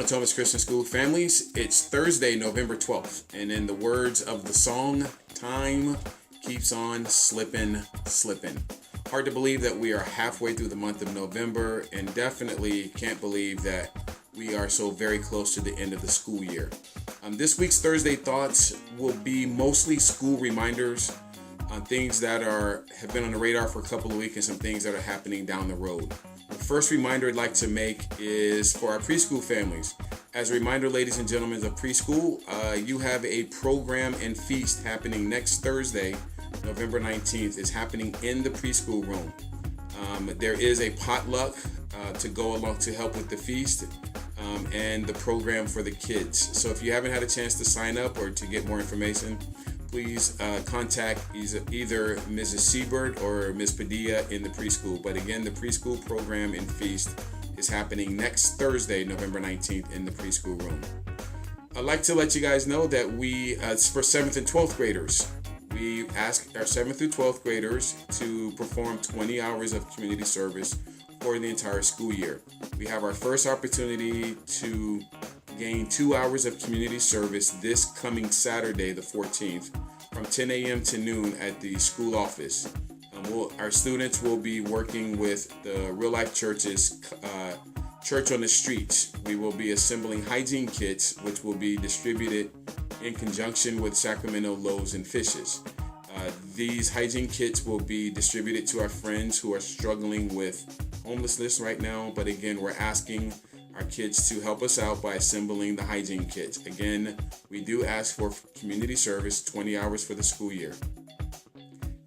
Natomas Christian School families. It's Thursday, November 12th, and in the words of the song, time keeps on slipping. Hard to believe that we are halfway through the month of November, and definitely can't believe that we are so very close to the end of the school year. This week's Thursday Thoughts will be mostly school reminders on things that have been on the radar for a couple of weeks and some things that are happening down the road. The first reminder I'd like to make is for our preschool families. As a reminder, ladies and gentlemen of preschool, you have a program and feast happening next Thursday, November 19th. It's happening in the preschool room. There is a potluck to go along to help with the feast and the program for the kids. So if you haven't had a chance to sign up or to get more information, please contact either Mrs. Siebert or Ms. Padilla in the preschool. But again, the preschool program and feast is happening next Thursday, November 19th in the preschool room. I'd like to let you guys know that it's for 7th and 12th graders. We ask our 7th through 12th graders to perform 20 hours of community service for the entire school year. We have our first opportunity to gain 2 hours of community service this coming Saturday, the 14th, from 10 a.m. to noon at the school office. Our students will be working with the Real Life Church's Church on the Streets. We will be assembling hygiene kits, which will be distributed in conjunction with Sacramento Loaves and Fishes. These hygiene kits will be distributed to our friends who are struggling with homelessness right now. But again, we're asking our kids to help us out by assembling the hygiene kits. Again, we do ask for community service, 20 hours for the school year.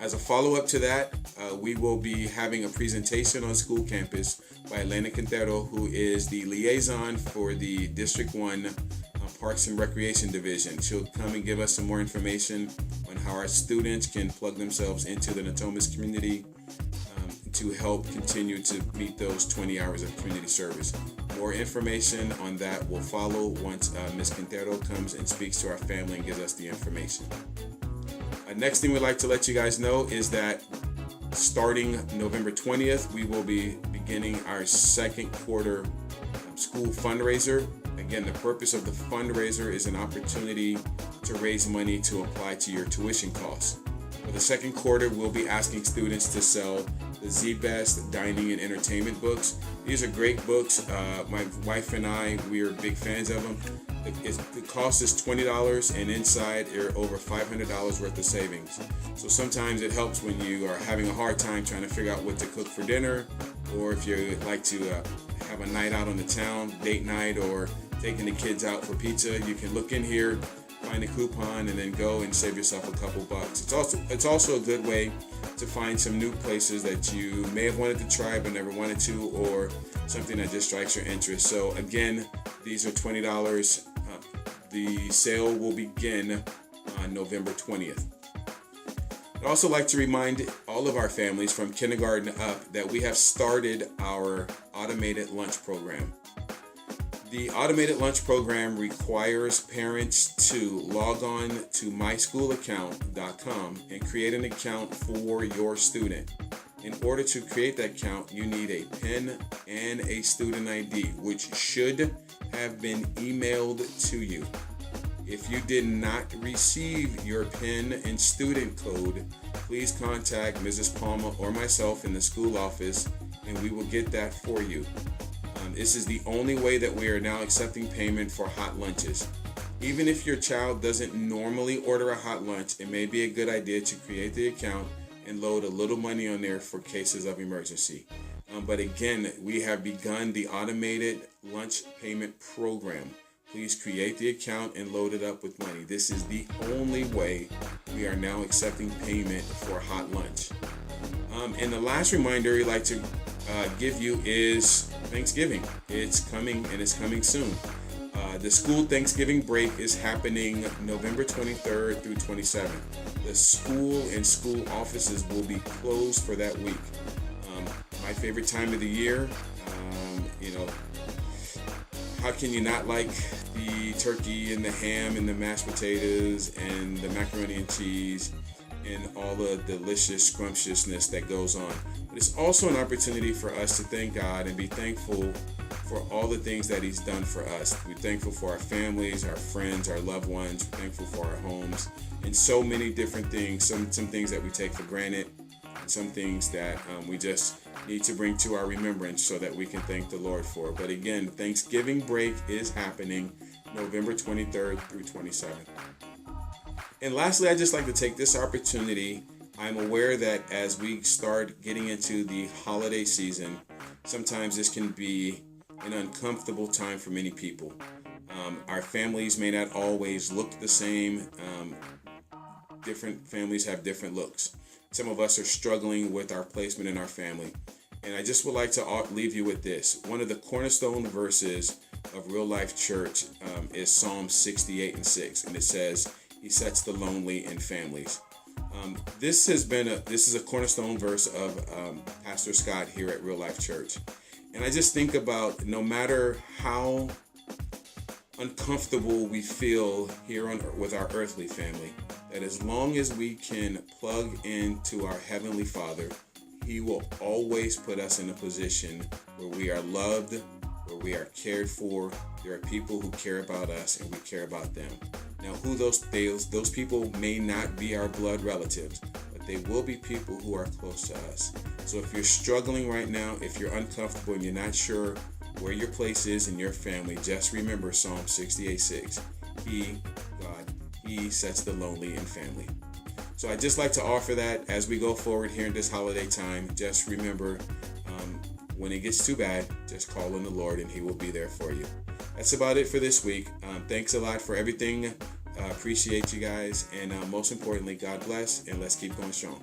As a follow-up to that, we will be having a presentation on school campus by Elena Quintero, who is the liaison for the District 1 Parks and Recreation Division. She'll come and give us some more information on how our students can plug themselves into the Natomas community to help continue to meet those 20 hours of community service. More information on that will follow once Ms. Quintero comes and speaks to our family and gives us the information. Next thing we'd like to let you guys know is that starting November 20th, we will be beginning our second quarter school fundraiser. Again, the purpose of the fundraiser is an opportunity to raise money to apply to your tuition costs. For the second quarter, we'll be asking students to sell the ZBest Dining and Entertainment books. These are great books. My wife and I, we are big fans of them. The cost is $20, and inside are over $500 worth of savings. So sometimes it helps when you are having a hard time trying to figure out what to cook for dinner, or if you like to have a night out on the town, date night, or taking the kids out for pizza. You can look in here, find a coupon, and then go and save yourself a couple bucks. It's also a good way to find some new places that you may have wanted to try but never wanted to, or something that just strikes your interest. So again, these are $20. The sale will begin on November 20th. I'd also like to remind all of our families from kindergarten up that we have started our automated lunch program. The automated lunch program requires parents to log on to myschoolaccount.com and create an account for your student. In order to create that account, you need a PIN and a student ID, which should have been emailed to you. If you did not receive your PIN and student code, please contact Mrs. Palma or myself in the school office, and we will get that for you. This is the only way that we are now accepting payment for hot lunches. Even if your child doesn't normally order a hot lunch, it may be a good idea to create the account and load a little money on there for cases of emergency. But again, we have begun the automated lunch payment program. Please create the account and load it up with money. This is the only way we are now accepting payment for hot lunch. And the last reminder I'd like to give you is Thanksgiving. It's coming, and it's coming soon. The school Thanksgiving break is happening November 23rd through 27th. The school and school offices will be closed for that week. My favorite time of the year. How can you not like the turkey and the ham and the mashed potatoes and the macaroni and cheese and all the delicious scrumptiousness that goes on? But it's also an opportunity for us to thank God and be thankful for all the things that he's done for us. We're thankful for our families, our friends, our loved ones. We're thankful for our homes, and so many different things. Some things that we take for granted, and some things that we just need to bring to our remembrance so that we can thank the Lord for. But again, Thanksgiving break is happening November 23rd through 27th. And lastly, I'd just like to take this opportunity. I'm aware that as we start getting into the holiday season, sometimes this can be an uncomfortable time for many people. Our families may not always look the same. Different families have different looks. Some of us are struggling with our placement in our family. And I just would like to leave you with this. One of the cornerstone verses of Real Life Church is Psalm 68:6. And it says, he sets the lonely in families. This is a cornerstone verse of Pastor Scott here at Real Life Church. And I just think about, no matter how uncomfortable we feel here on with our earthly family, that as long as we can plug into our Heavenly Father, he will always put us in a position where we are loved, where we are cared for. There are people who care about us and we care about them. Now, who those people may not be our blood relatives, but they will be people who are close to us. So if you're struggling right now, if you're uncomfortable and you're not sure where your place is in your family, just remember Psalm 68:6. He sets the lonely in family. So I'd just like to offer that as we go forward here in this holiday time. Just remember, when it gets too bad, just call on the Lord and he will be there for you. That's about it for this week. Thanks a lot for everything. Appreciate you guys. And most importantly, God bless, and let's keep going strong.